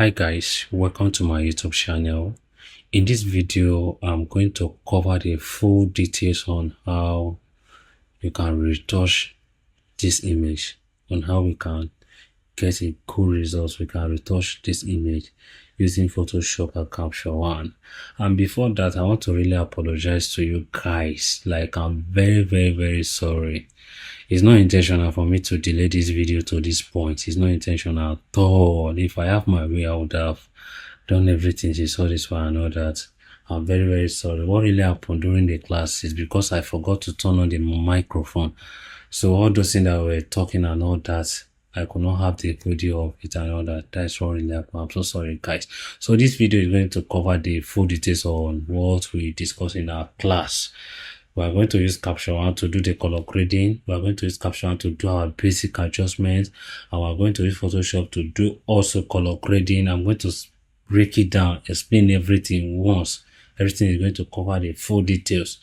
Hi guys, welcome to my YouTube channel. In this video, I'm going to cover the full details on how you can retouch this image, on how we can get a cool results. We can retouch this image using Photoshop and Capture One. And before that, I want to really apologize to you guys. Like, I'm very sorry. It's not intentional for me to delay this video to this point. It's not intentional at all. If I have my way, I would have done everything she saw this one and all that. I'm very sorry. What really happened during the class is because I forgot to turn on the microphone. So all those things that we're talking and all that, I could not have the video of it and all that. That's what really happened. I'm so sorry, guys. So this video is going to cover the full details on what we discussed in our class. We are going to use Capture One to do the color grading. We are going to use Capture One to do our basic adjustments. And we are going to use Photoshop to do also color grading. I'm going to break it down, explain everything once. Everything is going to cover the full details.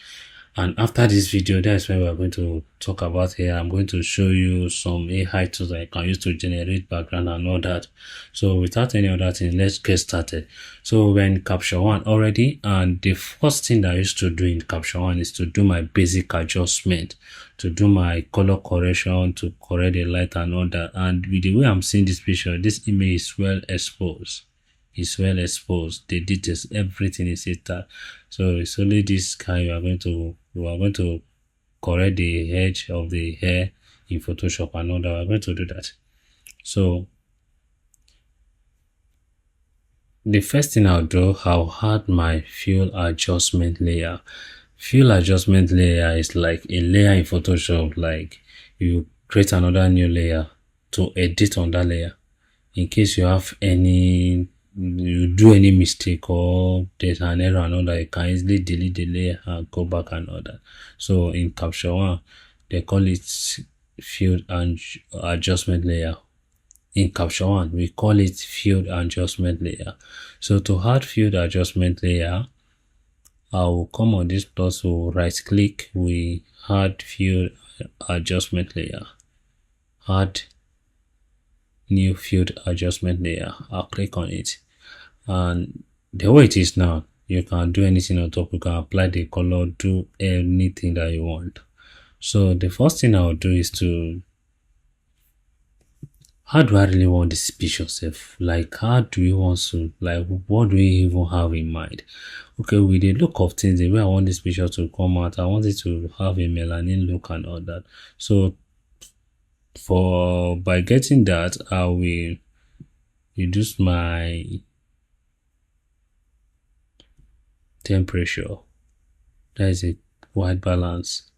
And after this video, that's where we are going to talk about here. I'm going to show you some AI tools that you can use to generate background and all that. So without any other thing, let's get started. So we're in Capture One already, and the first thing that I used to do in Capture One is to do my basic adjustment, to do my color correction, to correct the light and all that. And with the way I'm seeing this picture, this image is well exposed. It's well exposed. The details, everything is intact. So it's only this guy we are going to correct the edge of the hair in Photoshop and all that. We're going to do that. So the first thing I'll do, I'll add my fill adjustment layer. Fill adjustment layer is like a layer in Photoshop. Like you create another new layer to edit on that layer. In case you have you do any mistake or there's an error and all that, you can easily delete the layer and go back and all that. So in Capture One, they call it field and adjustment layer. In Capture One, we call it field adjustment layer. So to add field adjustment layer, I will come on this plus, we'll right click, we add field adjustment layer, add new field adjustment layer. I'll click on it, and the way it is now, you can do anything on top. You can apply the color, do anything that you want. So the first thing I'll do is to, how do I really want this picture self? Like, how do we want to, like, what do we even have in mind? Okay, with the look of things, the way I want this picture to come out, I want it to have a melanin look and all that. So by getting that, I will reduce my temperature. That is a white balance.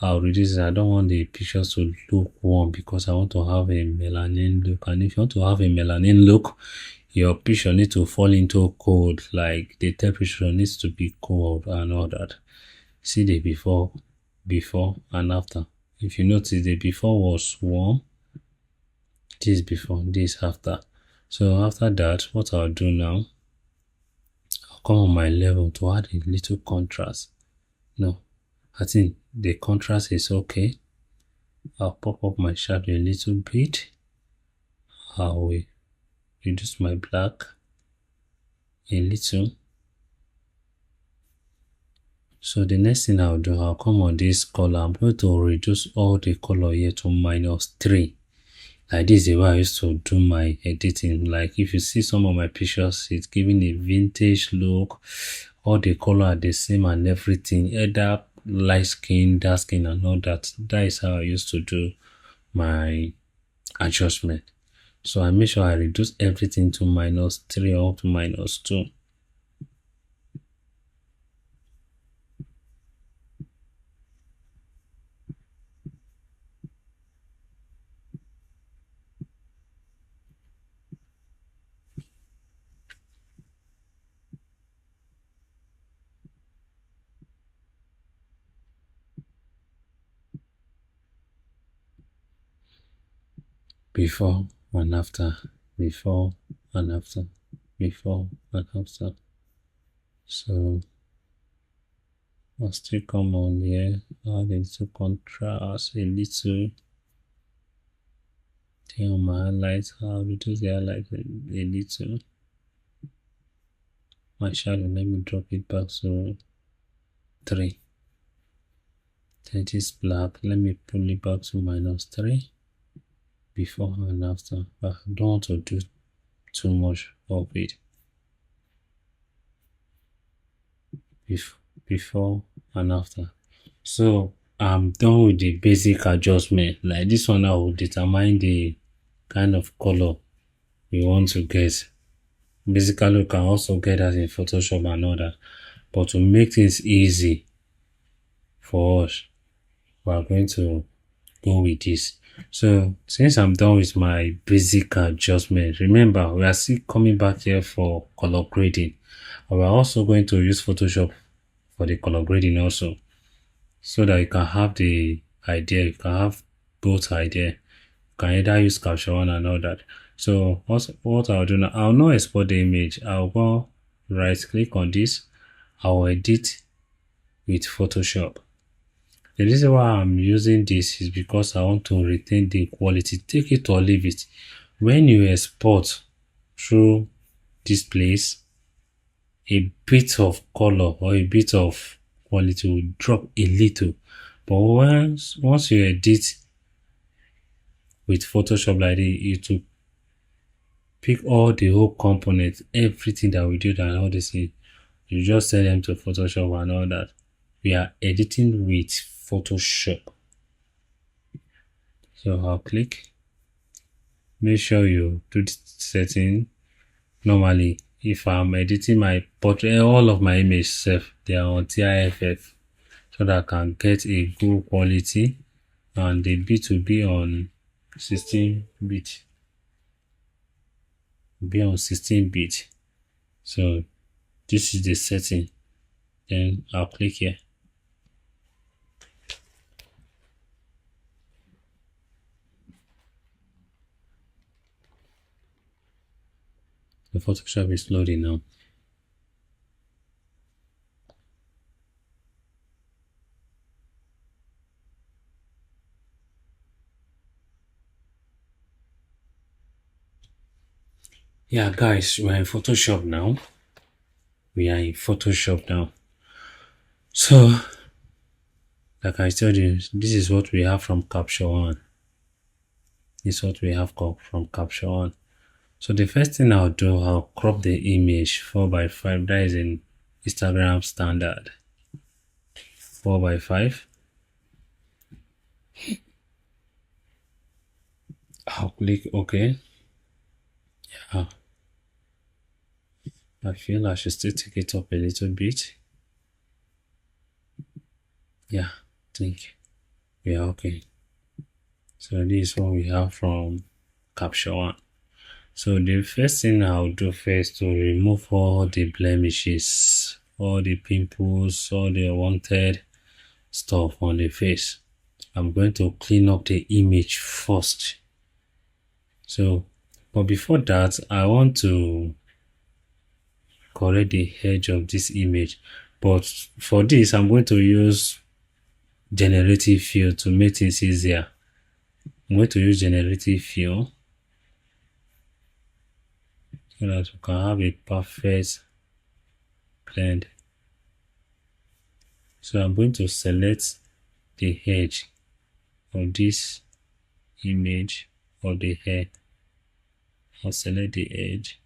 I'll reduce it. I don't want the pictures to look warm because I want to have a melanin look. And if you want to have a melanin look, your picture needs to fall into cold. Like the temperature needs to be cold and all that. See the before and after. If you notice, the before was warm, this before, this after. So after that, what I'll do now, I'll come on my level to add a little contrast. No, I think the contrast is okay. I'll pop up my shadow a little bit. I will reduce my black a little. So the next thing I'll do, I'll come on this color. I'm going to reduce all the color here to -3. Like this is the way I used to do my editing. Like if you see some of my pictures, it's giving a vintage look. All the color are the same and everything. Either light skin, dark skin and all that. That is how I used to do my adjustment. So I make sure I reduce everything to -3 or to -2. Before and after, before and after, before and after. So I'll still come on here, add a little contrast, a little thing on my highlights. I'll reduce the highlight a little. my shadow, let me drop it back to 3. Then it is black, let me pull it back to -3 before and after. But I don't want to do too much of it. Before and after. So I'm done with the basic adjustment. Like this one, I will determine the kind of color we want to get. Basically, we can also get that in Photoshop and all that. But to make things easy for us, we are going to go with this. So since I'm done with my basic adjustment, remember we are still coming back here for color grading. And we're also going to use Photoshop for the color grading also, so that you can have the idea, you can have both idea. You can either use capture one and all that. So what I'll do now, I'll not export the image. I'll go right click on this. I'll edit with Photoshop. The reason why I'm using this is because I want to retain the quality. Take it or leave it. When you export through this place, a bit of color or a bit of quality will drop a little. But once you edit with Photoshop like this, it will pick all the whole components, everything that we did and all this thing. You just send them to Photoshop and all that. We are editing with Photoshop. So I'll click. Make sure you do this setting. Normally, if I'm editing my portrait, all of my image self, they are on TIFF, so that I can get a good quality, and the bit will be on 16 bit. Be on 16 bit. So this is the setting. Then I'll click here. The Photoshop is loading now. Yeah, guys, we're in Photoshop now. So, like I told you, this is what we have from Capture One. This is what we have from Capture One. So the first thing I'll do, I'll crop the image 4:5. That is in Instagram standard. 4:5. I'll click OK. Yeah. I feel I should still take it up a little bit. Yeah, I think we are okay. So this is what we have from Capture One. So the first thing I'll do first to remove all the blemishes, all the pimples, all the unwanted stuff on the face. I'm going to clean up the image first. So, but before that, I want to correct the edge of this image. But for this, I'm going to use generative fill to make things easier. I'm going to use generative fill so that we can have a perfect blend. So I'm going to select the edge of this image or the hair. I'll select the edge.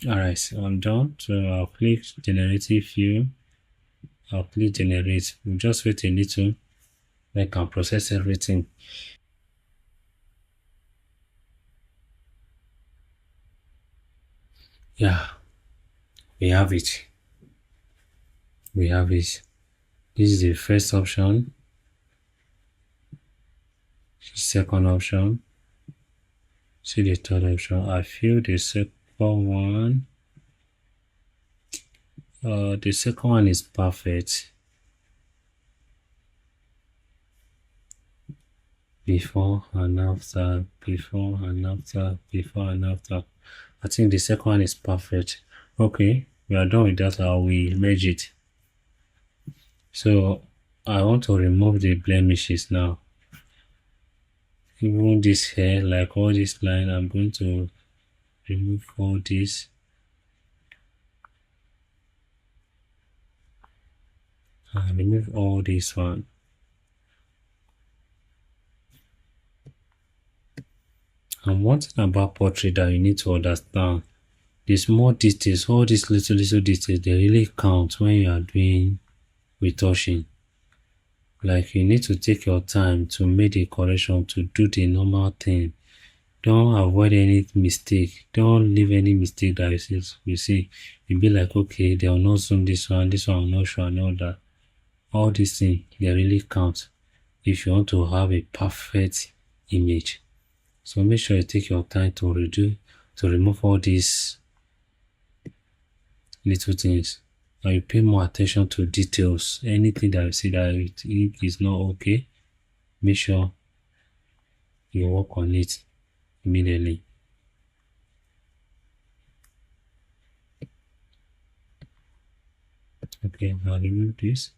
Alright, so I'm done. So I'll click generative fill. I'll click generate. We'll just wait a little. I can process everything. Yeah, we have it. We have it. This is the first option. Second option. See the third option. I feel the second one. The second one is perfect. Before and after, before and after, before and after. I think the second one is perfect. Okay, we are done with that. I will merge it. So I want to remove the blemishes now. even this hair, like all this line, I'm going to remove all this. And remove all this one. And one thing about portrait that you need to understand, the small details, all these little details, they really count when you are doing retouching. Like you need to take your time to make the correction, to do the normal thing. Don't avoid any mistake. Don't leave any mistake that you see. You be like, okay, they will not zoom this one will not show and all that. All these things, they really count if you want to have a perfect image. So make sure you take your time to remove all these little things. And you pay more attention to details. Anything that you see that you think is not okay, make sure you work on it immediately. Okay, I'll remove this.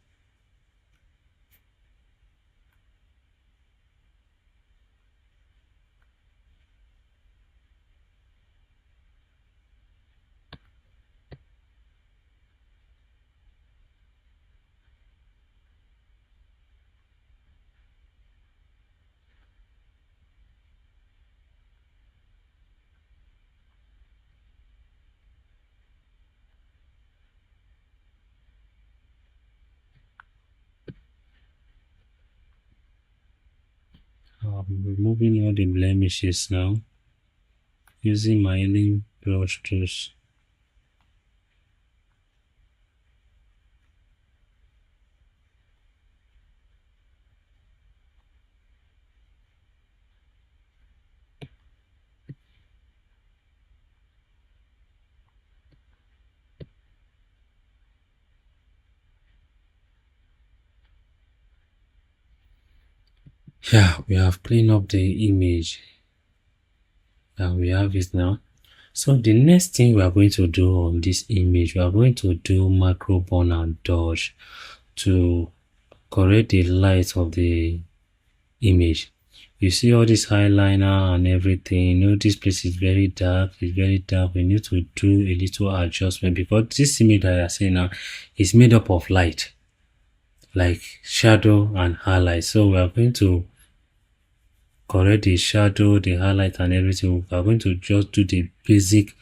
I'm removing all the blemishes now using my healing brush tools. Yeah, we have cleaned up the image. We have it now. So the next thing we are going to do on this image, we are going to do macro burn and dodge to correct the light of the image. You see all this eyeliner and everything, you know this place is very dark, we need to do a little adjustment because this image that I see now is made up of light, like shadow and highlight. So we are going to correct the shadow, the highlight and everything. We are going to just do the basic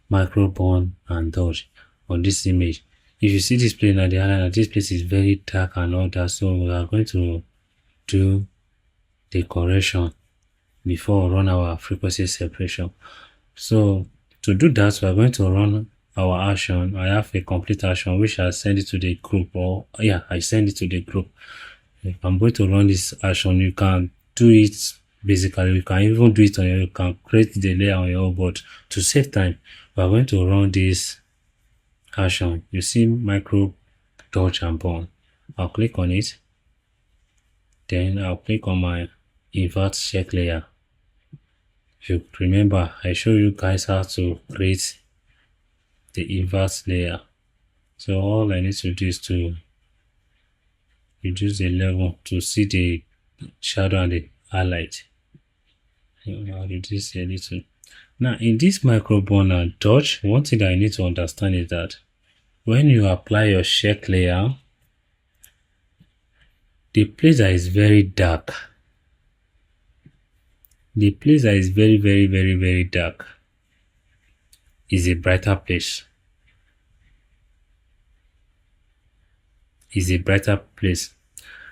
macro burn and dodge on this image. If you see this place now, the highlight, this place is very dark and all that, so we are going to do the correction before we run our frequency separation. So to do that, we are going to run our action. I have a complete action which I send it to the group, I send it to the group. If I'm going to run this action, you can do it basically. You can even do it on you can create the layer on your own, but to save time, we are going to run this action. You see macro dodge and burn. I'll click on it. Then I'll click on my invert check layer. If you remember, I show you guys how to create the invert layer. So all I need to do is to reduce the level to see the shadow and the highlight. I'll reduce a little. Now in this macro burn and dodge, one thing that I need to understand is that when you apply your check layer, the place that is very dark, the place that is very dark is a brighter place. Is a brighter place.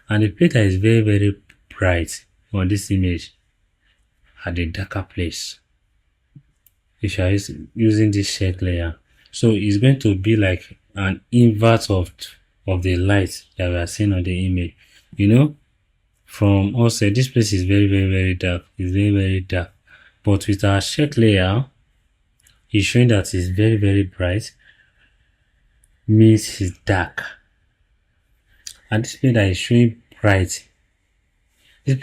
And the place that is very bright on this image are the darker place. If you are using this check layer, so it's going to be like an invert of the light that we are seeing on the image. You know, from outside, this place is very dark. It's very dark. But with our check layer, it's showing that it's very bright, means it's dark. And this place that is showing bright, this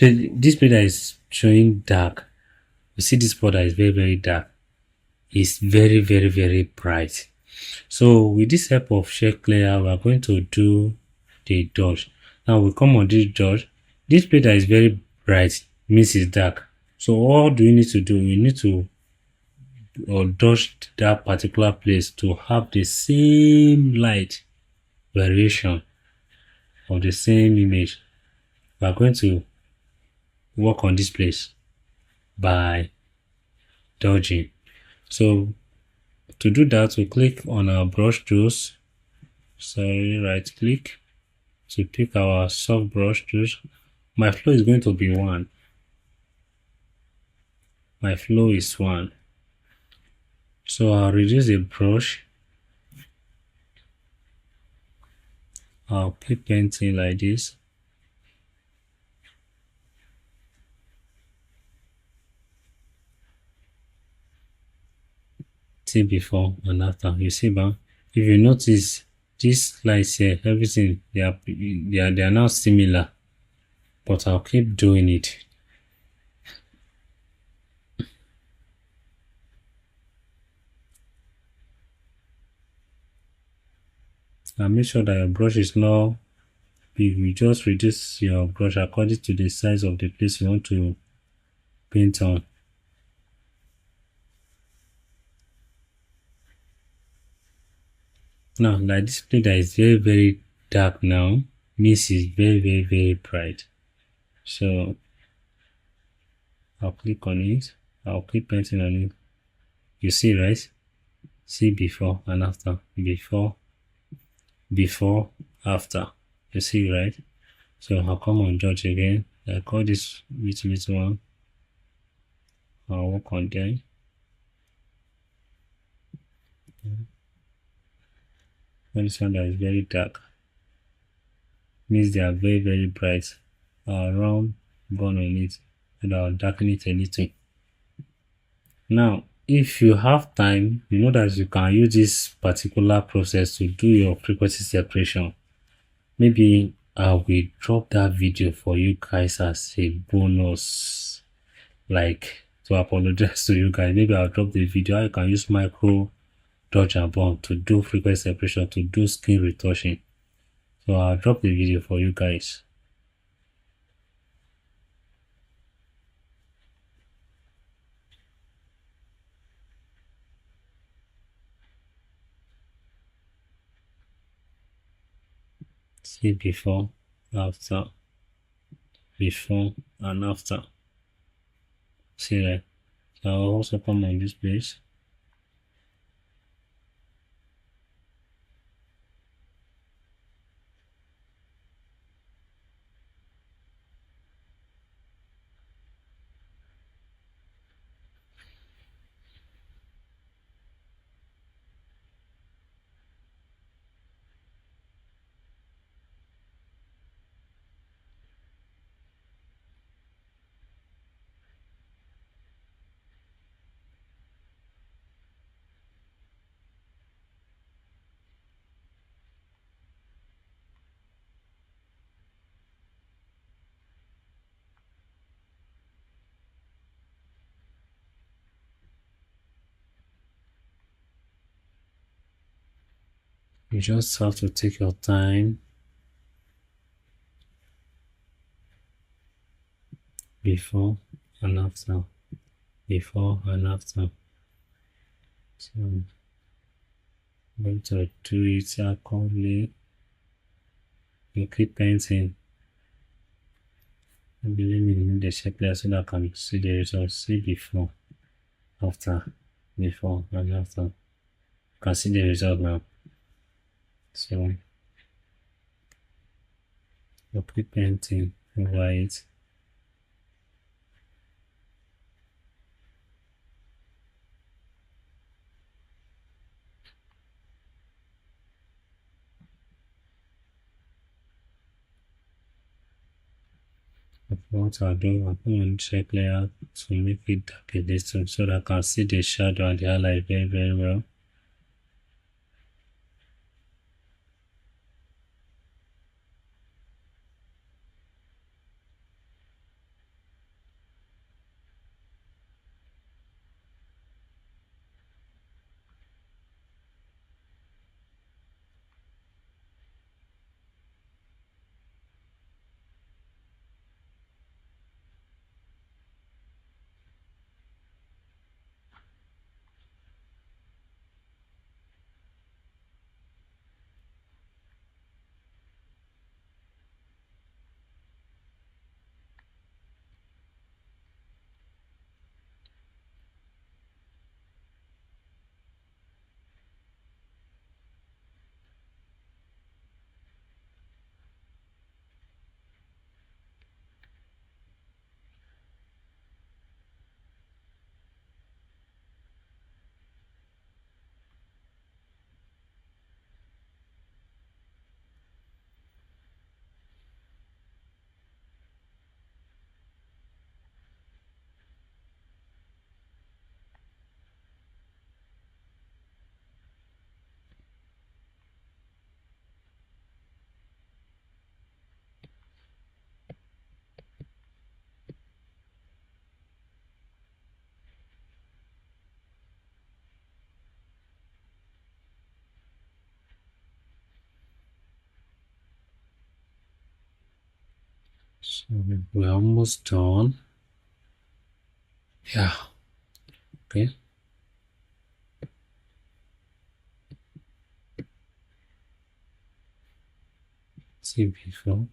place that is showing dark, you see this spot that is very dark, is very bright. So with this help of check layer, we are going to do the dodge. Now we come on this dodge. This place that is very bright means it's dark. So what do we need to do? We need to dodge that particular place to have the same light variation of the same image. We are going to work on this place by dodging. So to do that, we click on our brush tools. Sorry, right click to pick our soft brush tools. My flow is going to be 1. My flow is 1. So I'll reduce the brush. I'll keep painting like this. See before and after. You see, but if you notice these lines here, everything they are now similar, but I'll keep doing it. And make sure that your brush is not big. You just reduce your brush according to the size of the place you want to paint on. Now, like this place that is very, very dark now, means is very, very, very bright. So I'll click on it. I'll keep painting on it. You see, right? See before and after. Before, after. You see, right? So I'll come on judge again. I call this little one. I'll work on them. This one that is very dark means they are very, very bright. I'll run burn on it and I'll darken it a little. Now, if you have time, you know that you can use this particular process to do your frequency separation. Maybe I will drop that video for you guys as a bonus, like to apologize to you guys. Maybe I'll drop the video. I can use micro dodge and burn to do frequency separation, to do skin retouching. So I'll drop the video for you guys. See before, after, before and after. See that? So I'll also come on this place. You just have to take your time. Before and after. Before and after. So I'm going to do it accordingly. You keep painting. And believe me, you need the shape layer so that I can see the results. See before, after, before and after. You can see the result now. So you keep painting over it. What I'll do, I'll put on check layer to make it dark a little so that I can see the shadow and the highlight very, very well. We're almost done. Yeah. Okay. See before,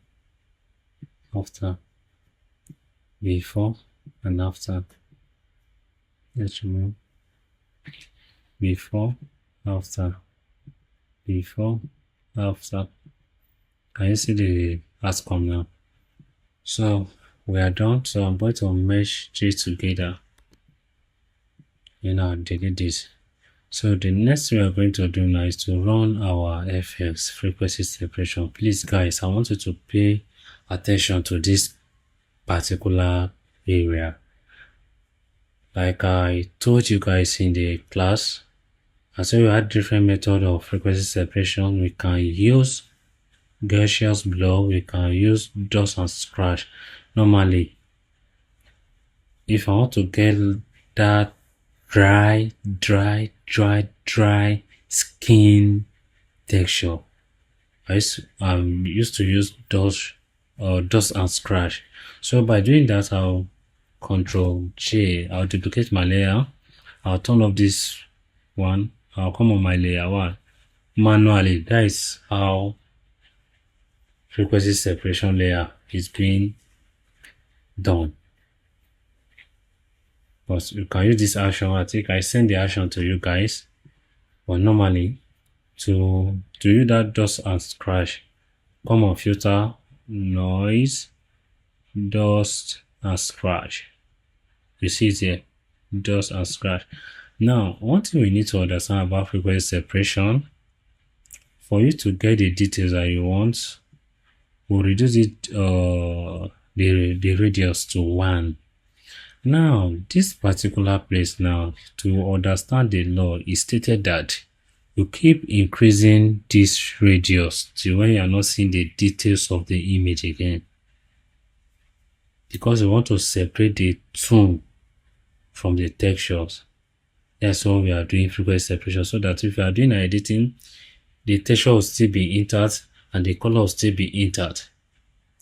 after, before, and after. Let's remove before, after, before, after. Can you see the outcome now? So we are done. So I'm going to mesh these together. I'll delete this. So the next thing we are going to do now is to run our FX frequency separation. Please guys, I want you to pay attention to this particular area. Like I told you guys in the class, I said we had different methods of frequency separation. We can use gaseous blow, we can use dust and scratch. Normally, if I want to get that dry skin texture, I used to use dust and scratch. So by doing that, I'll Control J, I'll duplicate my layer, I'll turn off this one, I'll come on my layer 1 manually. That is how frequency separation layer is being done. But you can use this action. I think I send the action to you guys. But normally, to do that dust and scratch, come on filter, noise, dust and scratch. You see it here, dust and scratch. Now, one thing we need to understand about frequency separation, for you to get the details that you want, we'll reduce it the radius to 1. Now, this particular place now, to understand the law, is stated that you keep increasing this radius to when you are not seeing the details of the image again. Because we want to separate the tone from the textures. That's why we are doing frequency separation, so that if you are doing editing, the texture will still be intact and the color will still be intact.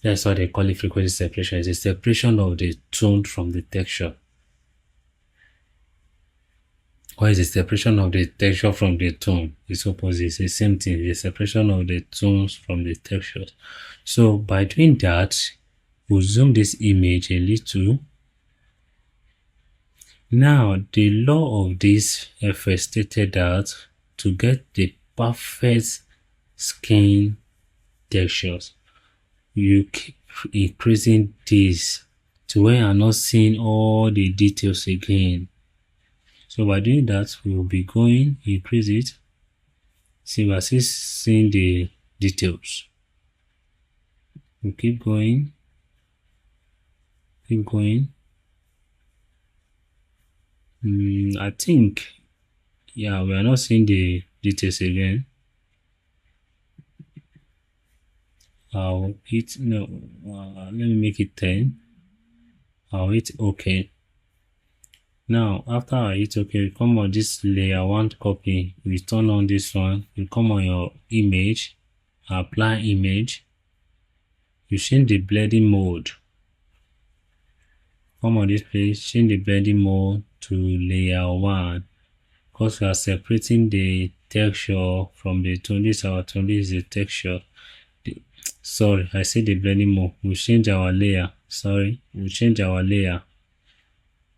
That's why they call it frequency separation. It's a separation of the tone from the texture. Or is the separation of the texture from the tone? It's opposite. It's the same thing. The separation of the tones from the textures. So by doing that, we'll zoom this image a little. Now, the law of this FS stated that to get the perfect skin textures, you keep increasing this to where you're not seeing all the details again. So by doing that, we will be going, increase it. See, we're still seeing the details. We keep going, keep going. I think, yeah, we are not seeing the details again. I'll hit, no, let me make it 10. I'll hit OK. Now, after I hit OK, we come on this layer 1 copy, we turn on this one, you come on your image, apply image, you change the blending mode. Come on this page, change the blending mode to layer 1, because we are separating the texture from the tone. This our tone, this is the texture. Sorry, I said the blending mode. We change our layer. Sorry, we change our layer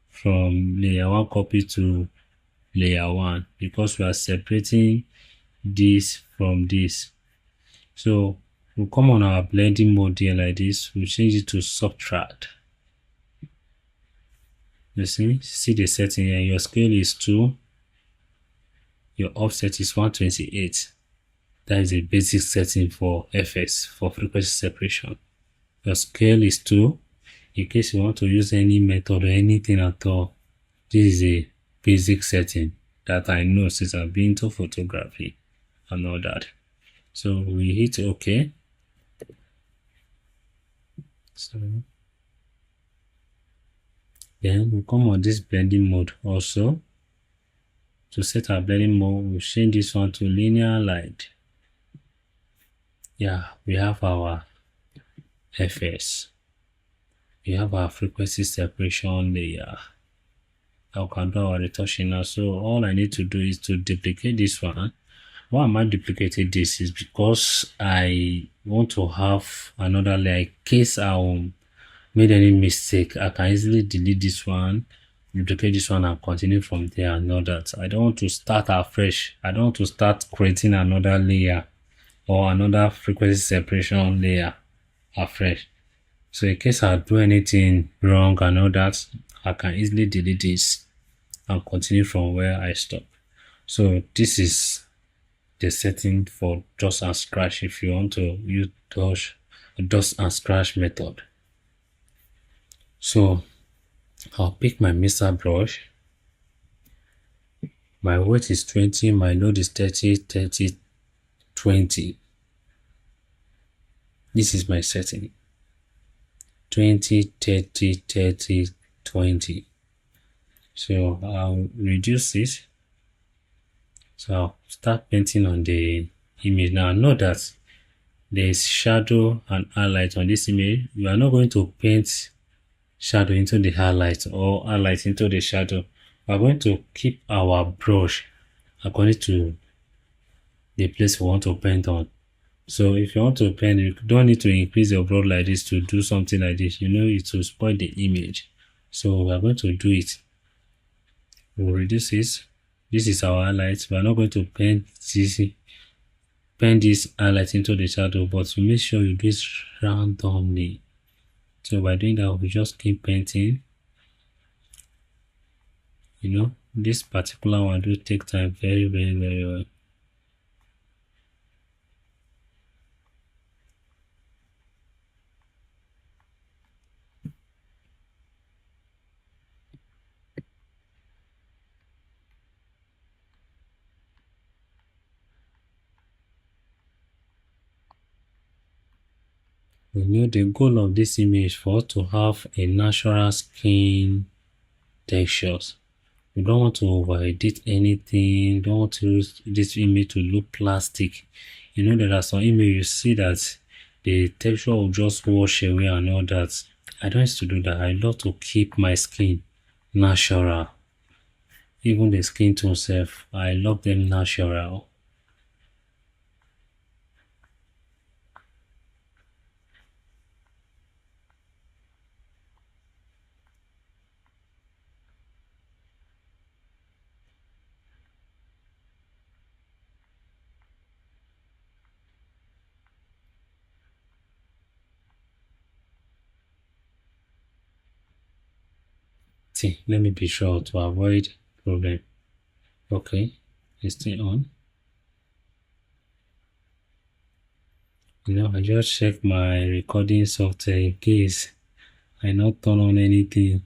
from layer 1 copy to layer 1 because we are separating this from this. So we'll come on our blending mode here like this. We'll change it to subtract. You see the setting here. Your scale is 2. Your offset is 128. That is a basic setting for FS, for frequency separation. Your scale is 2. In case you want to use any method or anything at all, this is a basic setting that I know since I've been to photography and all that. So we hit OK. So then we come on this blending mode also. To set our blending mode, we'll change this one to linear light. Yeah, we have our FS. we have our frequency separation layer. I can do our retouching now. So all I need to do is to duplicate this one. Why am I duplicating this is because I want to have another layer in case I made any mistake. I can easily delete this one, duplicate this one, and continue from there and all that. I don't want to start afresh. I don't want to start creating another layer or another frequency separation layer afresh. So in case I do anything wrong and all that, I can easily delete this and continue from where I stop. So this is the setting for dust and scratch if you want to use dust and scratch method. So I'll pick my mixer brush. My weight is 20, my load is 30, 30, 20. This is my setting. 20, 30, 30, 20. So I'll reduce this. So I'll start painting on the image. Now note that there is shadow and highlight on this image. We are not going to paint shadow into the highlight or highlight into the shadow. We are going to keep our brush according to the place we want to paint on. So if you want to paint, you don't need to increase your brush like this to do something like this. You know it will spoil the image. So we are going to do it. We'll reduce this. This is our highlight. We are not going to paint this highlight into the shadow, but you make sure you do it randomly. So by doing that, we just keep painting. You know, this particular one do take time very, very, very well. You know, the goal of this image for us to have a natural skin textures. You don't want to over edit anything, don't want to use this image to look plastic. You know, there are some images you see that the texture will just wash away and all that. I don't used to do that. I love to keep my skin natural. Even the skin tone self, I love them natural. See, let me be sure to avoid problem. Okay, it's still on. You know, I just check my recording software in case I not turn on anything.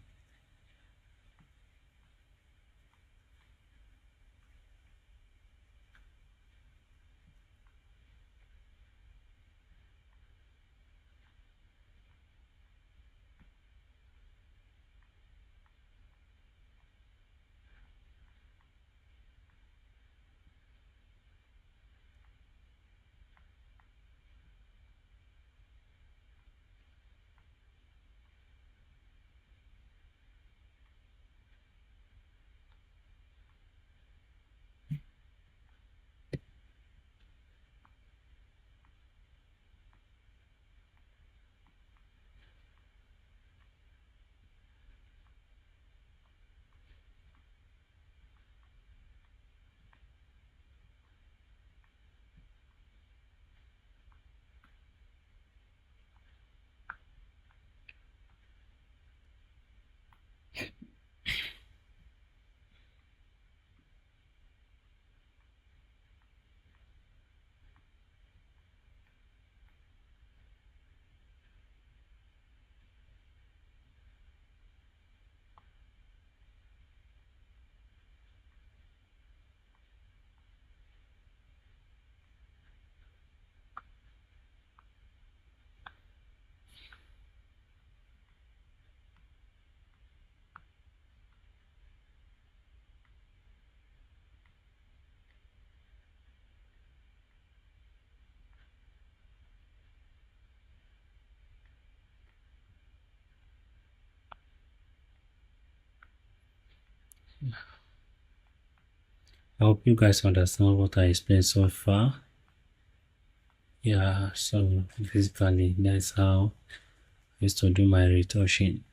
I hope you guys understand what I explained so far. Yeah, so basically that's how I used to do my retouching.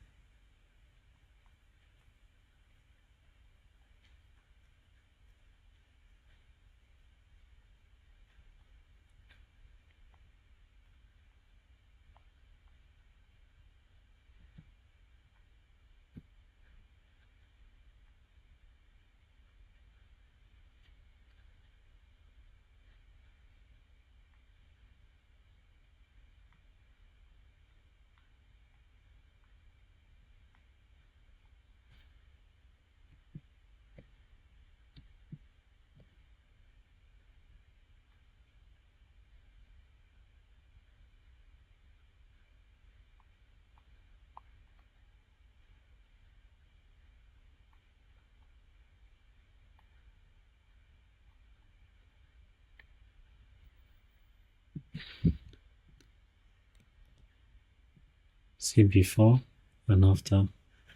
See before and after,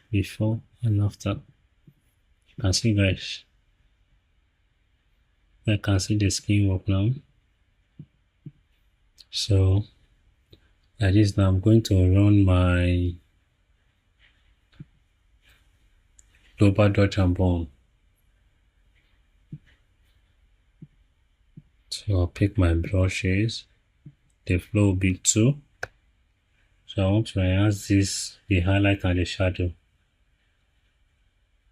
before and after. You can see guys, I can see the skin work now. So like this now I'm going to run my global dodge and bomb. So I'll pick my brushes. The flow will be 2. So I want to enhance this, the highlight and the shadow.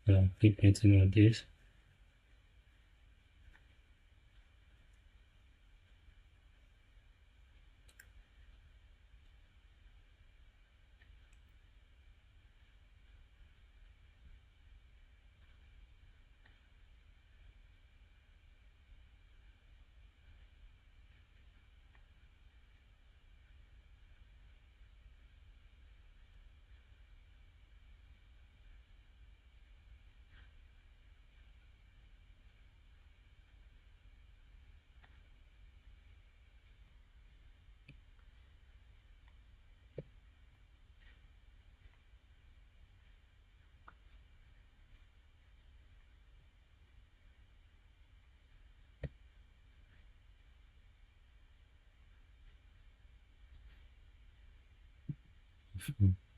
So I'll keep painting on this.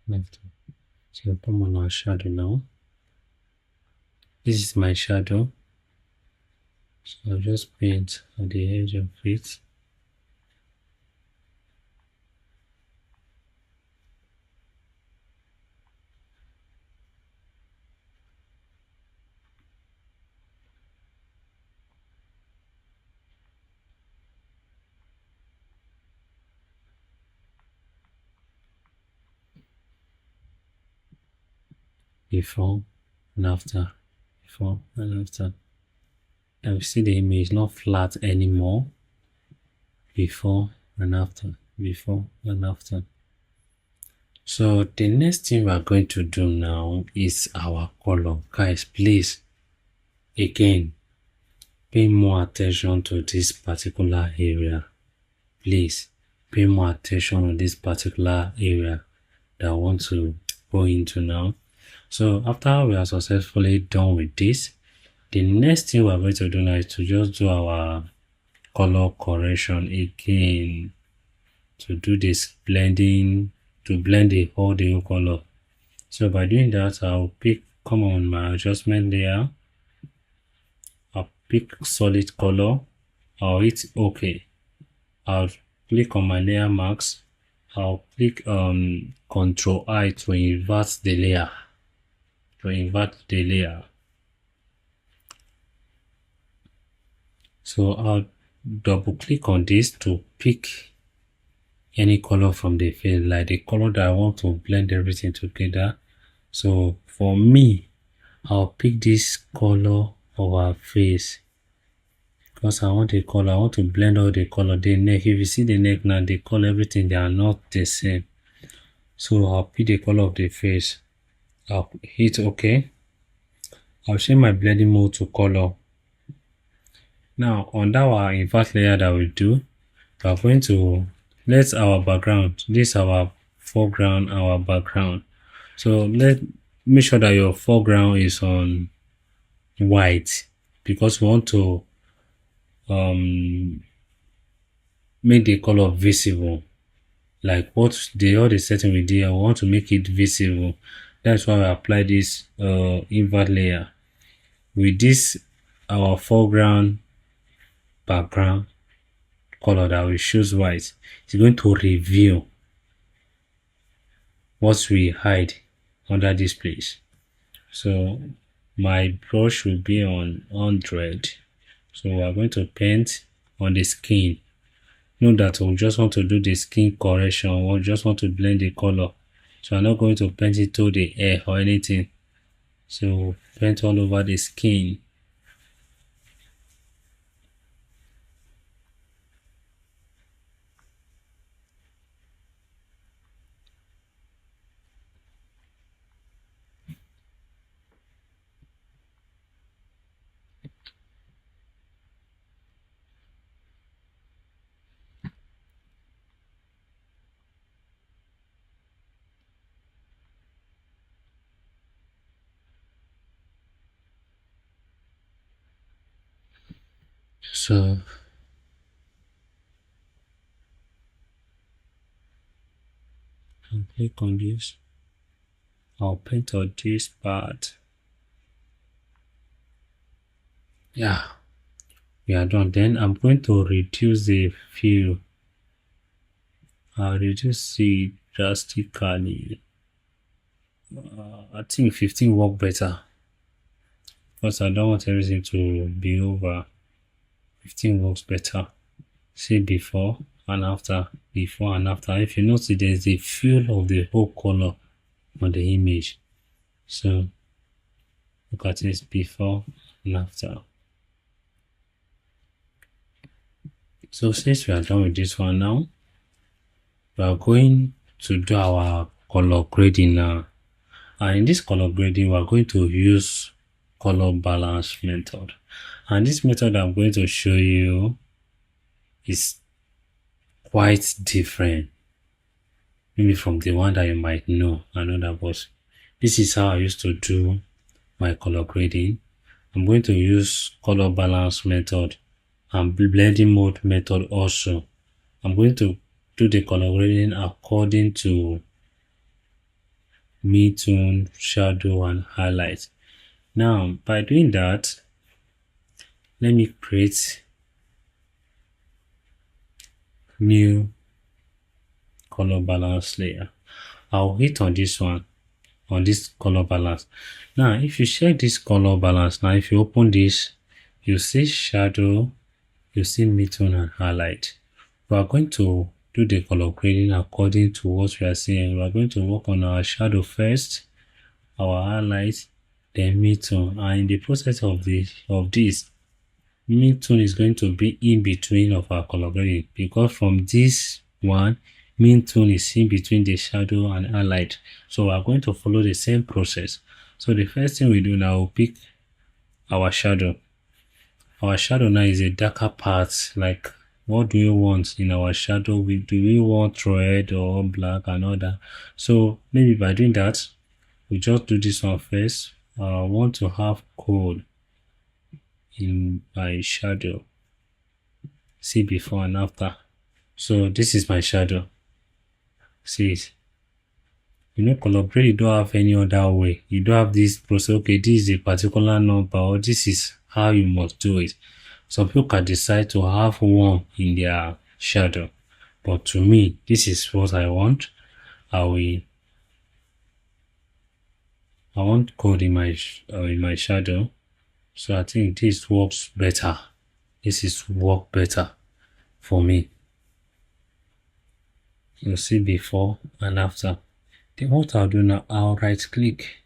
Left. So I'll come on our shadow now. This is my shadow. So I'll just paint at the edge of it. Before and after, before and after. Now you see the image not flat anymore. Before and after, before and after. So the next thing we are going to do now is our color. Guys, please, again, pay more attention to this particular area. Please, pay more attention on this particular area that I want to go into now. So after we are successfully done with this, the next thing we are going to do now is to just do our color correction again, to do this blending, to blend the whole color. So by doing that, I'll come on my adjustment layer, I'll pick solid color, I'll hit OK, I'll click on my layer mask, I'll click Ctrl I to invert the layer. So I'll double click on this to pick any color from the face, like the color that I want to blend everything together. So for me, I'll pick this color of our face because I want to blend all the color. The neck, if you see the neck now, the color, everything, they are not the same. So I'll pick the color of the face. I'll hit OK. I'll change my blending mode to color. Now on that invert layer that we do, we are going to let our background, this is our foreground, our background. So make sure that your foreground is on white because we want to um make the color visible. Like what the all the setting we did, I want to make it visible. That's why I apply this invert layer. With this our foreground background color that we choose white, it's going to reveal what we hide under this place. So my brush will be on 100. So we are going to paint on the skin. Note that we just want to do the skin correction. We just want to blend the color. So I'm not going to paint it to the hair or anything. So paint all over the skin. So I'll click on this. I'll paint on this part. Yeah, we are done. Then I'm going to reduce the fill. I'll reduce it drastically. I think 15 work better because I don't want everything to be over. 15 works better. See before and after, before and after. If you notice, there's a feel of the whole color on the image. So look at this before and after. So since we are done with this one now, we are going to do our color grading now. And in this color grading, we are going to use color balance method. And this method I'm going to show you is quite different, maybe from the one that you might know. But this is how I used to do my color grading. I'm going to use color balance method and blending mode method also. I'm going to do the color grading according to mid-tone, shadow, and highlight. Now, by doing that, let me create new color balance layer. I'll hit on this one, on this color balance. Now, if you check this color balance, now if you open this, you see shadow, you see mid-tone and highlight. We are going to do the color grading according to what we are seeing. We are going to work on our shadow first, our highlight, then mid-tone. And in the process of this, mid-tone is going to be in between of our color grading, because from this one, mid-tone is in between the shadow and highlight. So we are going to follow the same process. So the first thing we do now, we'll pick our shadow. Our shadow now is a darker part. Like, what do we want in our shadow? Do we want red or black and all that? So maybe by doing that, we just do this one first. I want to have cold in my shadow. See before and after. So this is my shadow. See it. Color grade, you don't have any other way. You don't have this process. Okay, this is a particular number, or this is how you must do it. Some people can decide to have one in their shadow, but to me, this is what I want. I want code in my shadow. So I think this works better. This is work better for me. You'll see before and after. Then what I'll do now, I'll right click.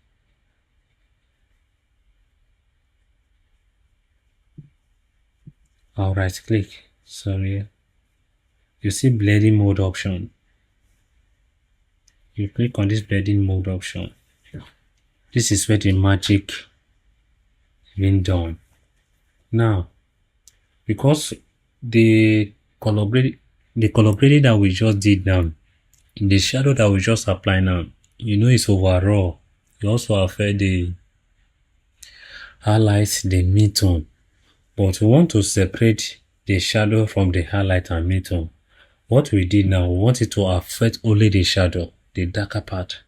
Sorry. You see blending mode option. You click on this blending mode option. This is where the magic being done. Now, because the color grading that we just did now, the shadow that we just apply now, it's overall. It also affect highlight the mid-tone, but we want to separate the shadow from the highlight and mid-tone. What we did now, we want it to affect only the shadow, the darker part.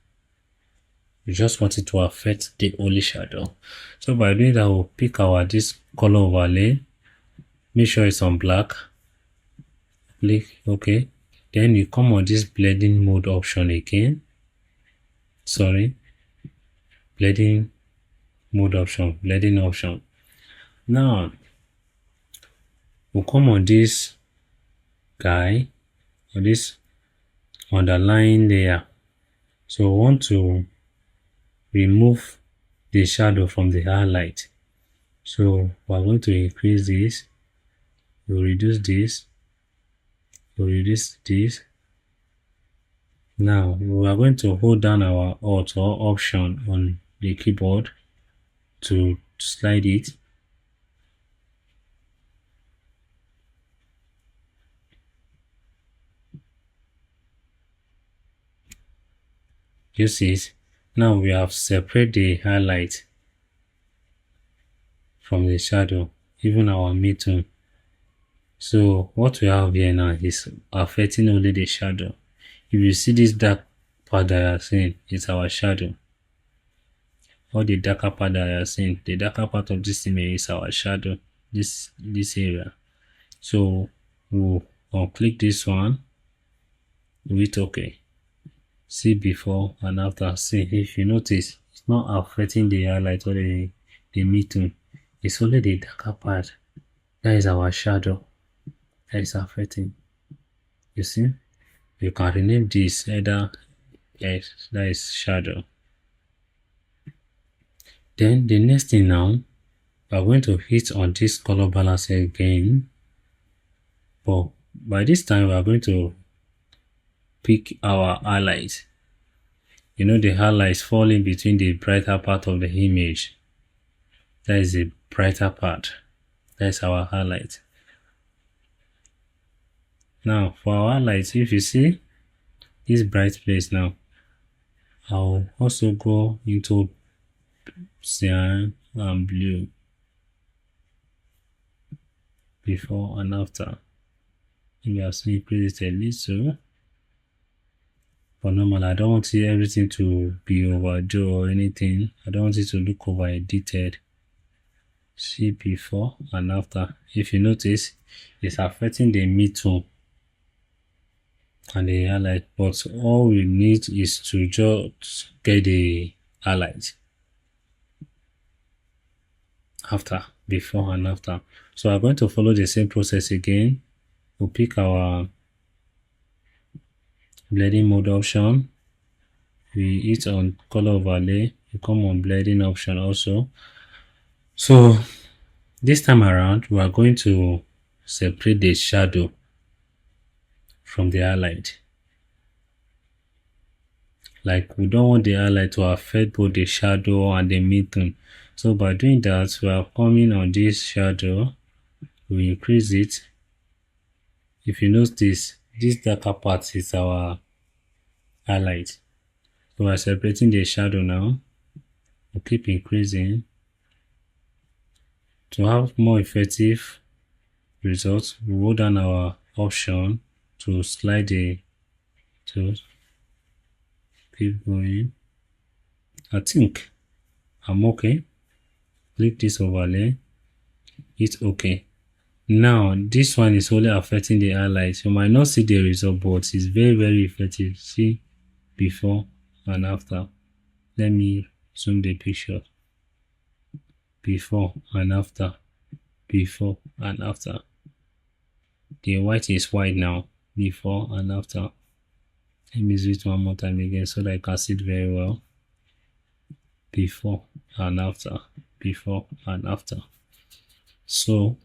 We just want it to affect the only shadow. So by doing that, we'll pick our this color overlay, make sure it's on black, click OK. Then you come on this blending mode option again. Blending option. Now we'll come on this guy, or this underlying layer. So we want to remove the shadow from the highlight. So we're going to increase this, we'll reduce this, we'll reduce this. Now we are going to hold down our Alt or Option on the keyboard to slide it. You see it? Now we have separated the highlight from the shadow, even our mid-tone. So what we have here now is affecting only the shadow. If you see this dark part that you are seeing, it's our shadow. All the darker part that you are seeing, the darker part of this image is our shadow, this area. So we'll unclick this one, hit OK. See before and after. See, if you notice, it's not affecting the highlight or the mid-tone. It's only the darker part. That is our shadow that is affecting. You see? You can rename this either. Yes, that is shadow. Then the next thing now, we are going to hit on this color balance again. But by this time, we are going to pick our highlight. You know, the highlights falling between the brighter part of the image. That is the brighter part. That's our highlight. Now for our highlights, if you see this bright place now, I'll also go into cyan and blue before and after. Maybe I'll still increase it a little. But normally I don't want everything to be overdue or anything. I don't want it to look over edited. See before and after. If you notice, it's affecting the mid-tone and the highlight, but all we need is to just get the highlight after, before and after. So I'm going to follow the same process again. We'll pick our blending mode option, we hit on color overlay, we come on blending option also. So this time around, we are going to separate the shadow from the highlight. Like, we don't want the highlight to affect both the shadow and the mid-tone. So by doing that, we are coming on this shadow, we increase it. If you notice, this darker part is our highlight. So we are separating the shadow now. We'll keep increasing. To have more effective results, we hold down our option to slide the to keep going. I think I'm okay. Click this overlay, hit OK. Now this one is only affecting the highlights. You might not see the result, but it's very effective. See before and after. Let me zoom the picture. Before and after, before and after. The white is white now, before and after. Let me zoom it one more time again so that I can see it very well. Before and after, before and after. So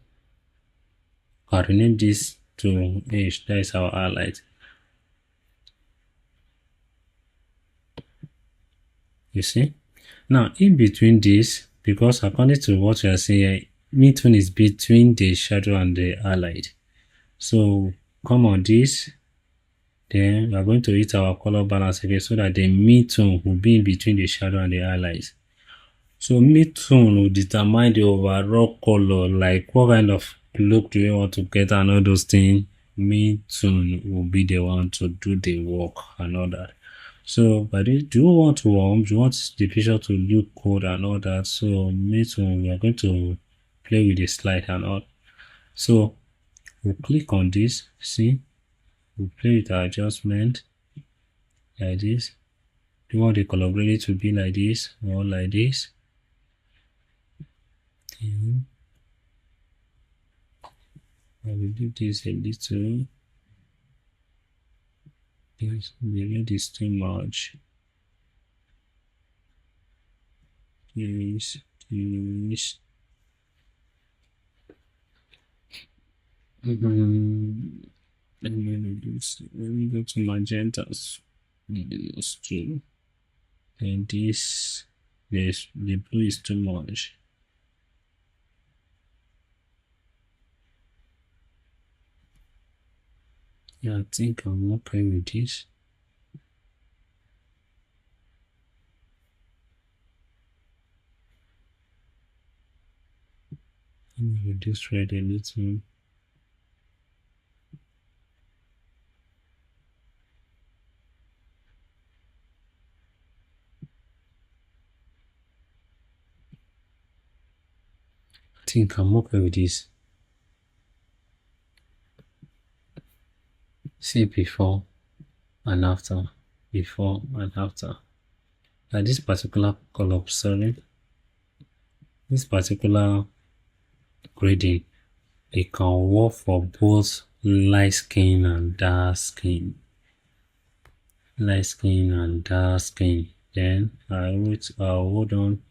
I'll rename this to H. That is our highlight. You see? Now in between this, because according to what you are saying, mid-tone is between the shadow and the highlight. So come on this, then we are going to hit our color balance again so that the mid-tone will be in between the shadow and the highlight. So mid-tone will determine the overall color, like what kind of look do you want to get and all those things. Mid-tone will be the one to do the work and all that. So, but do you want to do you want the picture to look cold and all that? So mid-tone, we are going to play with the slide and all. So we'll click on this, see, we'll play with our adjustment like this. Do you want the color gradient to be like this or like this? Then I will do this a little. Yes, the red is too much. This. Let me reduce. Let me go to magentas. Those two. And this. The blue is too much. Yeah, I think I'm okay with this. Let me reduce red a little. I think I'm okay with this. See before and after. Before and after. Like this particular color, sorry. This particular grading, it can work for both light skin and dark skin. Light skin and dark skin. Then I'll hold on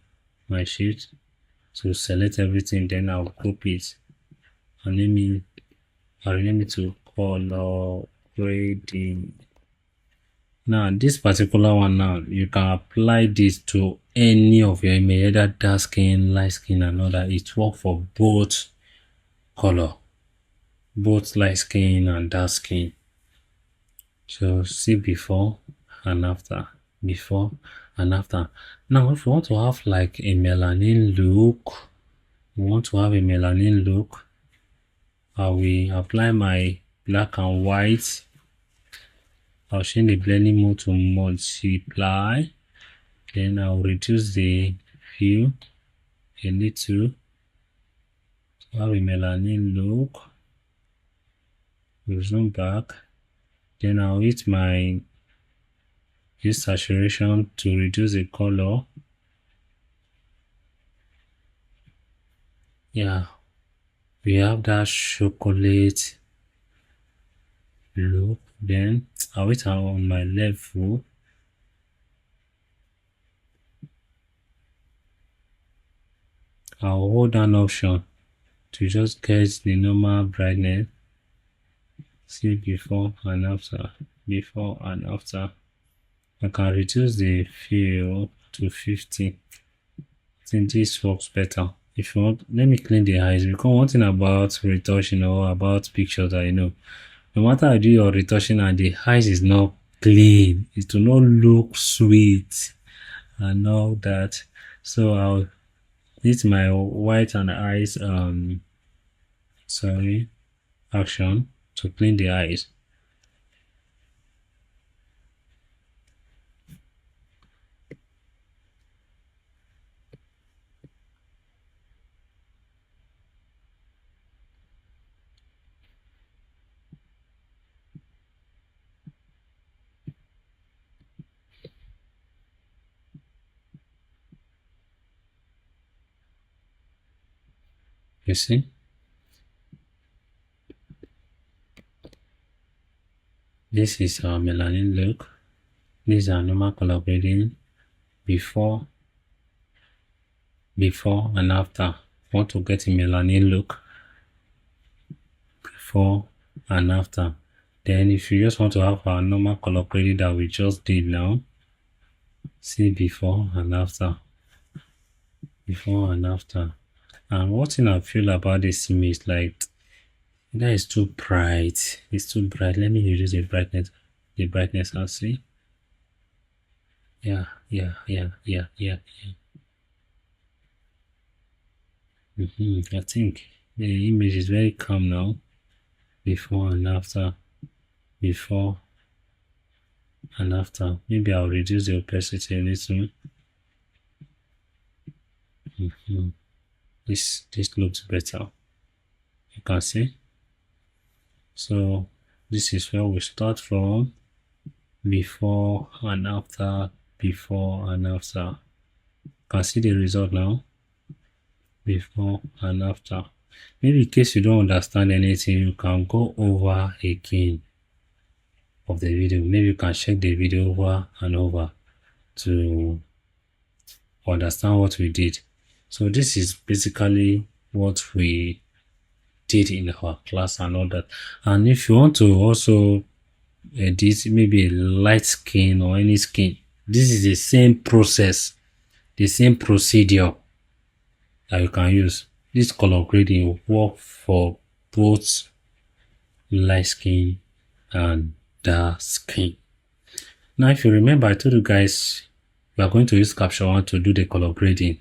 my shift to select everything, then I'll copy it and I'll rename it to color grading. Now this particular one now, you can apply this to any of your image, either dark skin, light skin and all that. It works for both color, both light skin and dark skin. So see before and after, before and after. Now if you want to have like a melanin look, I will apply my black and white. I'll change the blending mode to multiply. Then I'll reduce the hue a little to have a melanin look. We'll zoom back. Then I'll use saturation to reduce the color. Yeah, we have that chocolate look. Then I'll wait on my level. I'll hold down option to just get the normal brightness. See before and after, before and after. I can reduce the fill to 50. I think this works better. If you want, let me clean the eyes, because one thing about retouching or about pictures that no matter how you do your retouching and the eyes is not clean, it will not look sweet and all that. So I'll use my white and eyes action to clean the eyes. You see, this is our melanin look. This is our normal color grading before and after. Want to get a melanin look before and after. Then if you just want to have our normal color grading that we just did now, see before and after, before and after. And what thing I feel about this image, like that is too bright. It's too bright. Let me reduce the brightness and see. Yeah. I think the image is very calm now. Before and after. Before and after. Maybe I'll reduce the opacity a little. This looks better. You can see. So this is where we start from. Before and after. Before and after. You can see the result now. Before and after. Maybe in case you don't understand anything, you can go over again of the video. Maybe you can check the video over and over to understand what we did. So this is basically what we did in our class and all that. And if you want to also edit maybe a light skin or any skin, this is the same process, the same procedure that you can use. This color grading will work for both light skin and dark skin. Now, if you remember, I told you guys we are going to use Capture One to do the color grading.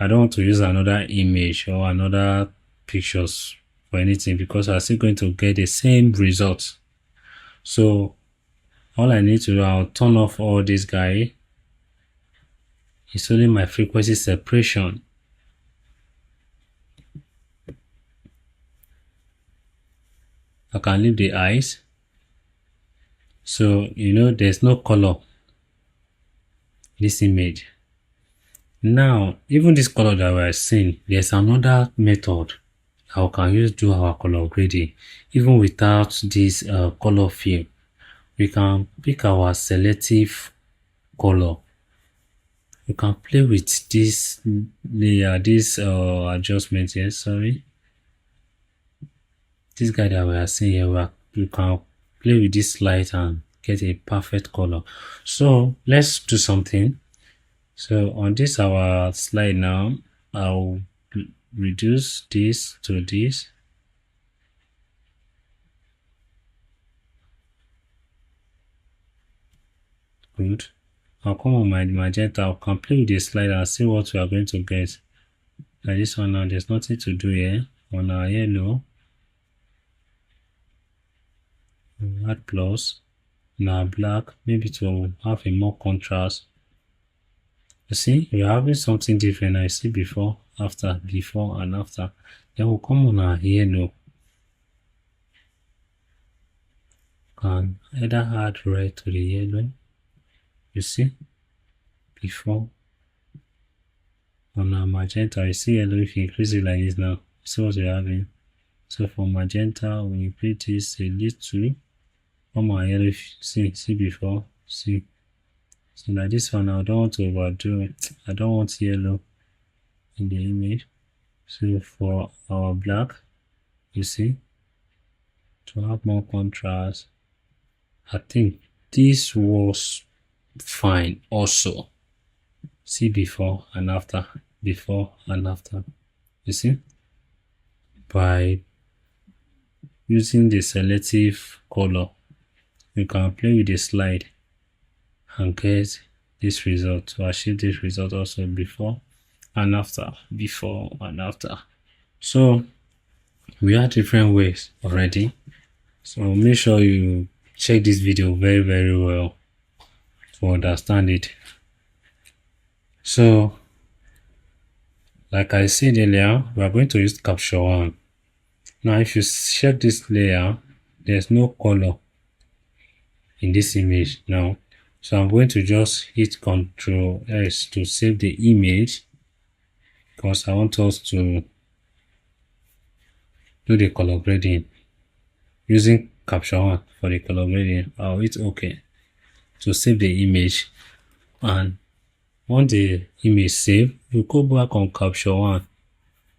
I don't want to use another image or another pictures for anything because I'm still going to get the same result. So all I need to do, I'll turn off all this guy. It's only my frequency separation. I can leave the eyes. So there's no color this image. Now even this color that we're seeing, there's another method that we can use to do our color grading even without this color fill. We can pick our selective color. You can play with this layer, this adjustment here, sorry. This guy that we are seeing here, you can play with this light and get a perfect color. So let's do something. So on this our slide now, I'll reduce this to this. Good. I'll come on my magenta. I can play with the slide and see what we are going to get. Like this one now, there's nothing to do here. On our yellow, add plus. Now black, maybe to have a more contrast. You see, we're having something different. I see before, after, before, and after. Then we'll come on our yellow. Can either add red to the yellow. You see, before. On our magenta, you see yellow. If you increase it like this now, see what we're having. So for magenta, we increase this a little. On my yellow, see before, see. So like this one, I don't want to overdo it. I don't want yellow in the image. So for our black, you see, to have more contrast, I think this was fine also. See before and after, before and after. You see, by using the selective color, you can play with the slide and get this result, to achieve this result also before and after, before and after. So we have different ways already. So make sure you check this video very, very well to understand it. So like I said earlier, we are going to use Capture One. Now if you check this layer, there's no color in this image now. So I'm going to just hit Ctrl S to save the image because I want us to do the color grading using Capture One for the color grading. I'll hit OK to save the image, and once the image saved, you go back on Capture One,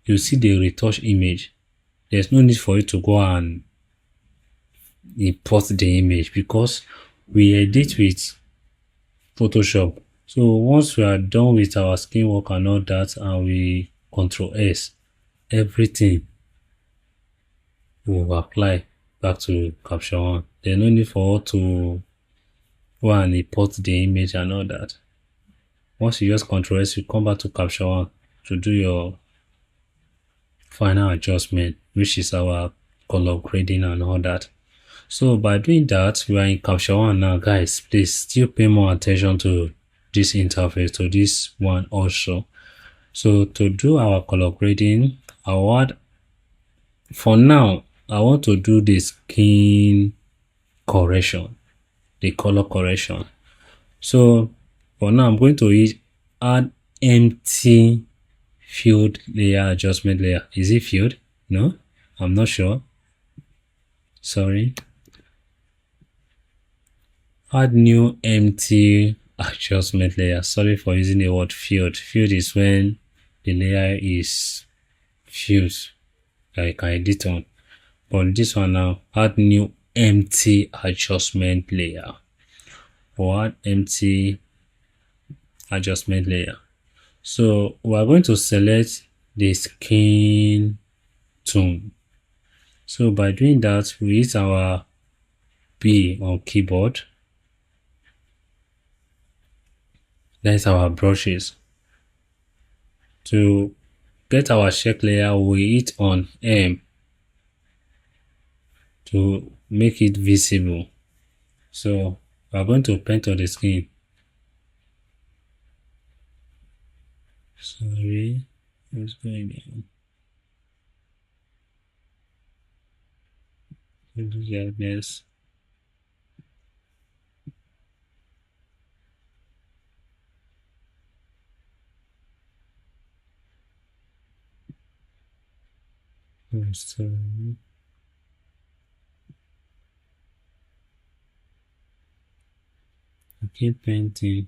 you see the retouch image. There's no need for you to go and import the image because we edit with Photoshop. So once we are done with our skin work and all that, and we Ctrl S, everything will apply back to Capture One. There's no need for us to go and import the image and all that. Once you just Ctrl S, you come back to Capture One to do your final adjustment, which is our color grading and all that. So by doing that, we are in capture one now, guys. Please still pay more attention to this interface, to this one also. So to do our color grading, for now, I want to do the skin correction, the color correction. So for now, I'm going to add empty field layer adjustment layer. Is it field? No, I'm not sure. Sorry. Add new empty adjustment layer. Sorry for using the word field. Field is when the layer is fused, like I edit on. But this one now, add new empty adjustment layer. Or add empty adjustment layer. So we are going to select the skin tone. So by doing that, we use our B on keyboard. That's our brushes. To get our check layer, we hit on M to make it visible. So we are going to paint on the skin. Sorry, what's going on? Yes. Sorry. I keep painting.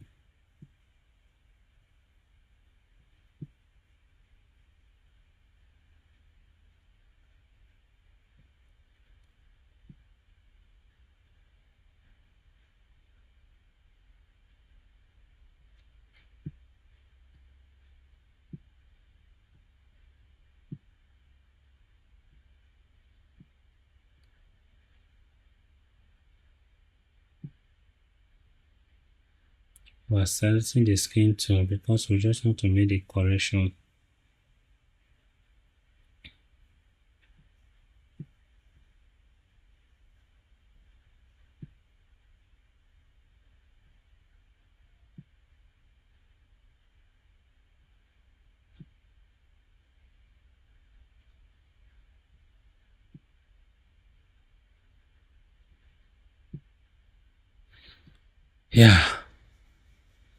We're selecting the skin tone because we just want to make the correction. Yeah.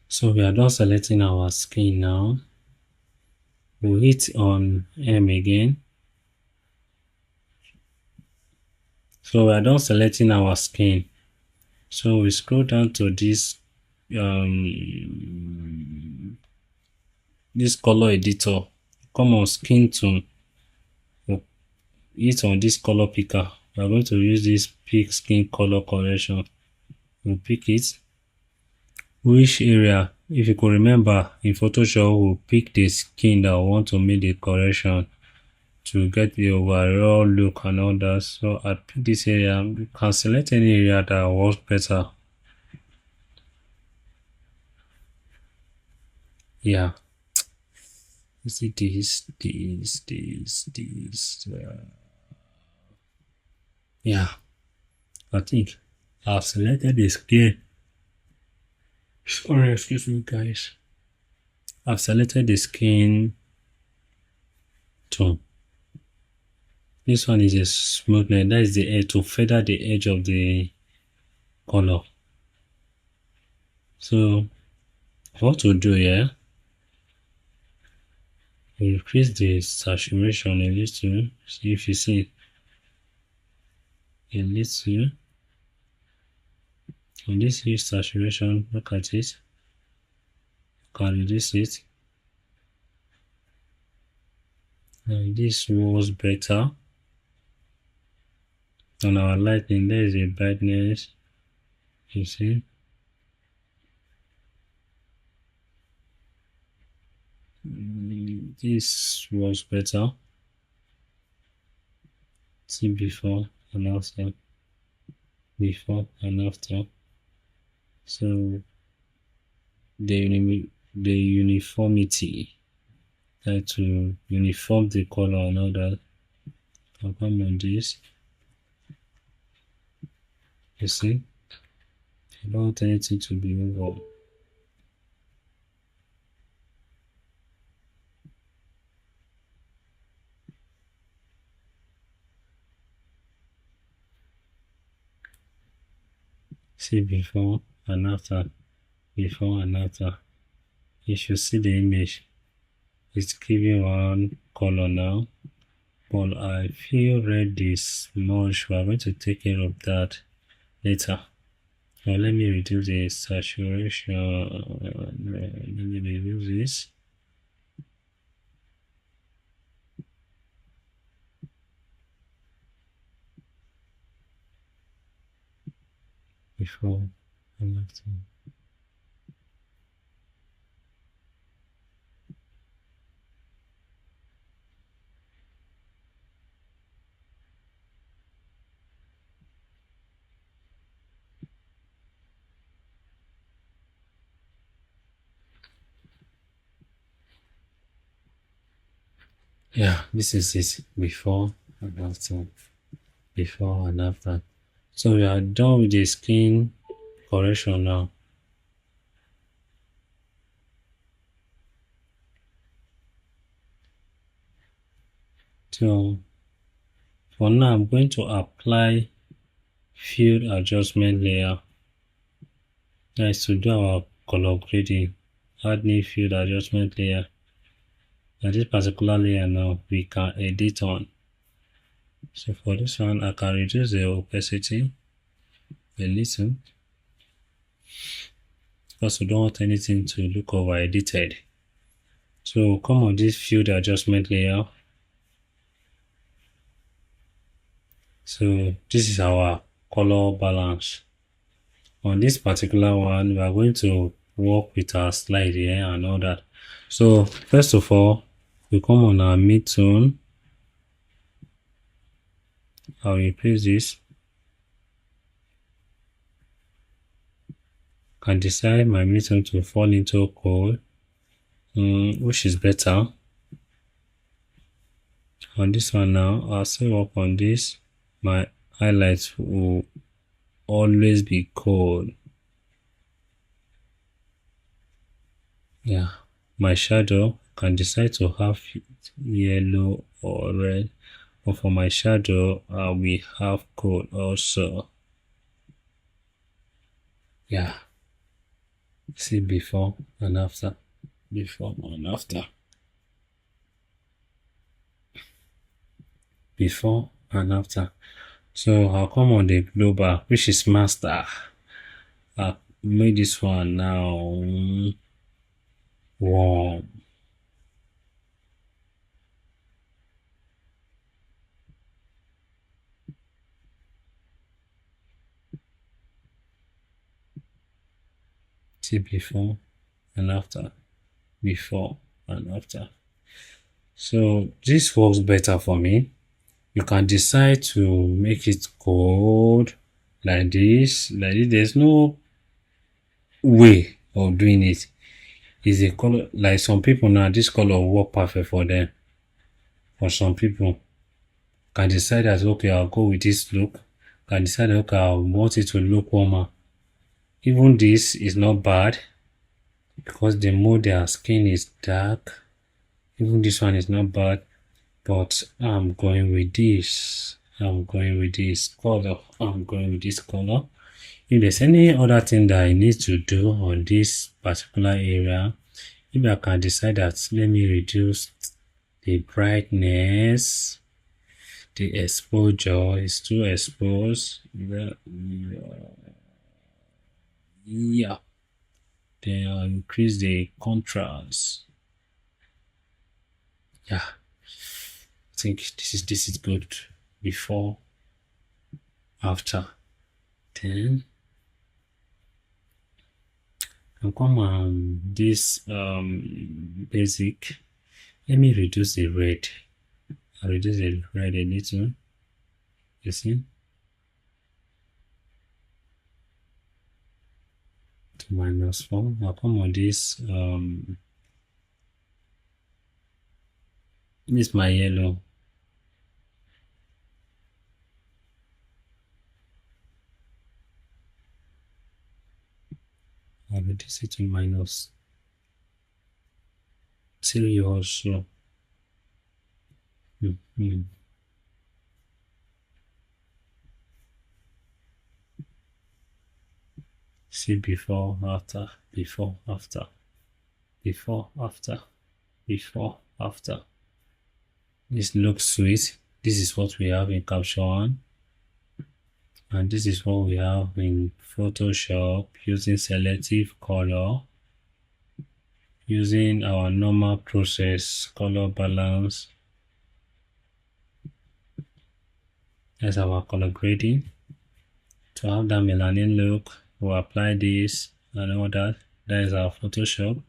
So we are done selecting our skin now. We'll hit on M again. So we are done selecting our skin. So we scroll down to this this color editor. Come on, skin tone. We'll hit on this color picker. We are going to use this pick skin color correction. We'll pick it. Which area? If you could remember, in Photoshop, we'll pick the skin that we want to make the correction to get the overall look and all that. So I pick this area. You can select any area that works better. Yeah. Is it this? Yeah. I think I've selected the skin. Sorry, excuse me, guys. I've selected the skin tone. This one is a smoothness. That is the edge to feather the edge of the color. So what to do here? Increase the saturation a little. See if you see a little. On this hue saturation, look at it. Can reduce it. And this was better. On our lighting, there is a brightness. You see. This was better. See before and after. Before and after. So the uniformity Try to uniform the color and all that. I'll come on this. You see, I don't want anything to be over. See before and after, before and after. You should see the image. It's giving one color now, but I feel red is much. We're going to take care of that later. Now let me reduce the saturation. Let me reduce this. Before and after. Yeah, this is it. Before and after. Before and after. So we are done with the skin correction now. So for now, I'm going to apply field adjustment layer. Nice to do our color grading. Add new field adjustment layer. And this particular layer now we can edit on. So for this one, I can reduce the opacity a little because we don't want anything to look over edited. So come on this field adjustment layer. So this is our color balance. On this particular one, we are going to work with our slide here and all that. So first of all, we come on our mid-tone. I'll replace this. Can decide my mid-tone to fall into cold, which is better. On this one now, I'll still work on this. My highlights will always be cold. Yeah, my shadow can decide to have yellow or red, but for my shadow, we have cold also. Yeah, see before and after, before and after, before and after. So I'll come on the global, which is master. I'll make this one now warm. See before and after, before and after. So this works better for me. You can decide to make it cold like this. There's no way of doing it. It's a color like some people now. This color will work perfect for them. For some people, can decide that okay, I'll go with this look. Can decide okay, I want it to look warmer. Even this is not bad because the more their skin is dark. Even this one is not bad, but I'm going with this. I'm going with this color. I'm going with this color. If there's any other thing that I need to do on this particular area, maybe I can decide that let me reduce the brightness, the exposure is too exposed. Yeah. Then I'll increase the contrast. Yeah. I think this is good. Before, after. Then I'll come on this basic. Let me reduce the red. I'll reduce the red a little. You see? To -4. I'll come on this This is my yellow. I'll reduce it to minus 3 or so. See before, after, before, after, before, after, before, after. This looks sweet. This is what we have in Capture One. And this is what we have in Photoshop using selective color, using our normal process, color balance. That's our color grading. To have that melanin look, we'll apply this and all that. That is our Photoshop.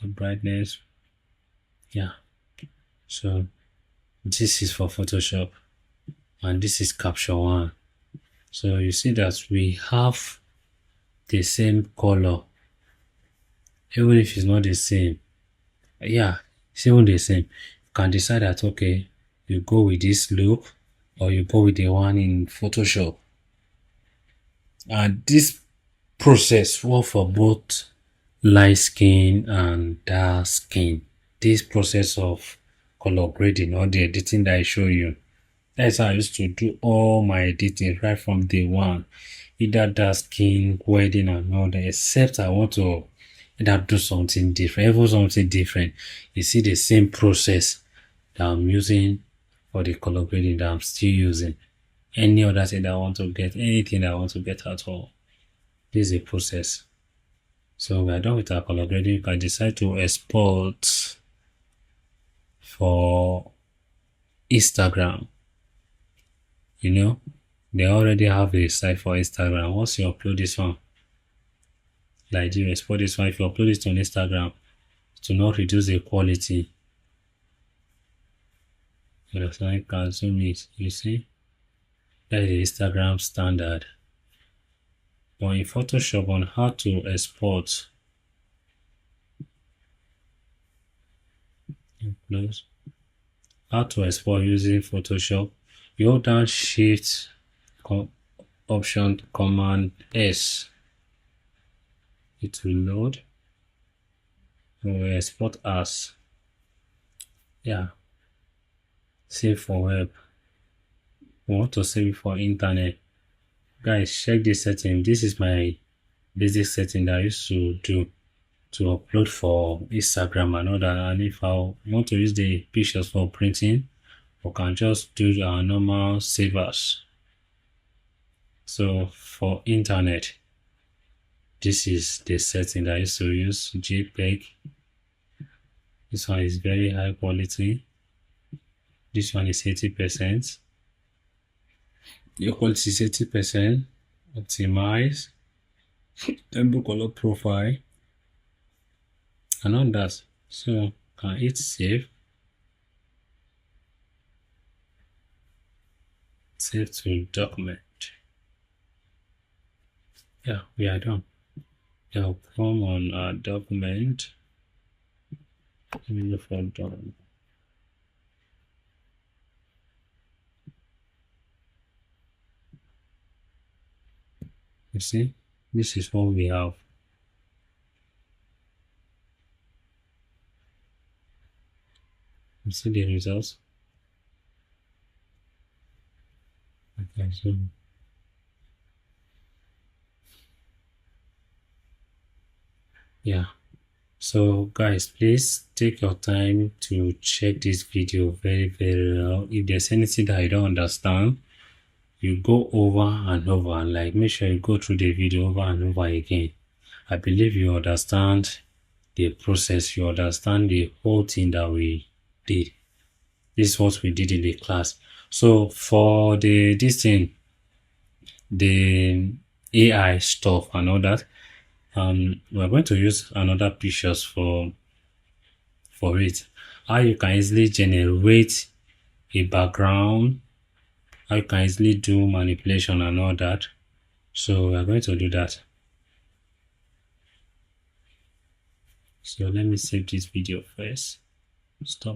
The brightness. Yeah. So this is for Photoshop. And this is Capture One. So you see that we have the same color, even if it's not the same. Yeah, it's even the same. You can decide that, okay, you go with this look or you go with the one in Photoshop. And this process works for both light skin and dark skin. This process of color grading or the editing that I show you, that's how I used to do all my editing right from day one. Either dark skin, wedding and all that, except I want to either do something different, even something different. You see the same process that I'm using for the color grading that I'm still using. Any other thing that I want to get, anything that I want to get at all. This is a process. So we are done with our color grading. You can decide to export for Instagram. You know, they already have a site for Instagram. Once you upload this one, like you export this one, if you upload it on Instagram, to not reduce the quality. You understand? You can zoom it. You see, that is the Instagram standard. But in Photoshop, on how to export, close. How to export using Photoshop, you hold down Shift Option Command S. It will load. We will export as. Yeah. Save for web. We want to save it for internet. Guys, check this setting. This is my basic setting that I used to do to upload for Instagram and all that. And if I want to use the pictures for printing, we can just do our normal save as. So for internet, this is the setting that I used to use, JPEG. This one is very high quality. This one is 80%. Your quality is 80%. Optimize. Enable color profile. And all that. So can hit save. Save to document. Yeah, we are done. Now come on our document. Let me look for document. You see, this is what we have. You see the results. Okay, so yeah. So guys, please take your time to check this video very well. If there's anything that you don't understand, you go over and over and like make sure you go through the video over and over again. I believe you understand the process, you understand the whole thing that we did. This is what we did in the class. So for this thing, the AI stuff and all that, we're going to use another pictures for it. How you can easily generate a background, how you can easily do manipulation and all that. So we're going to do that. So let me save this video first. Stop.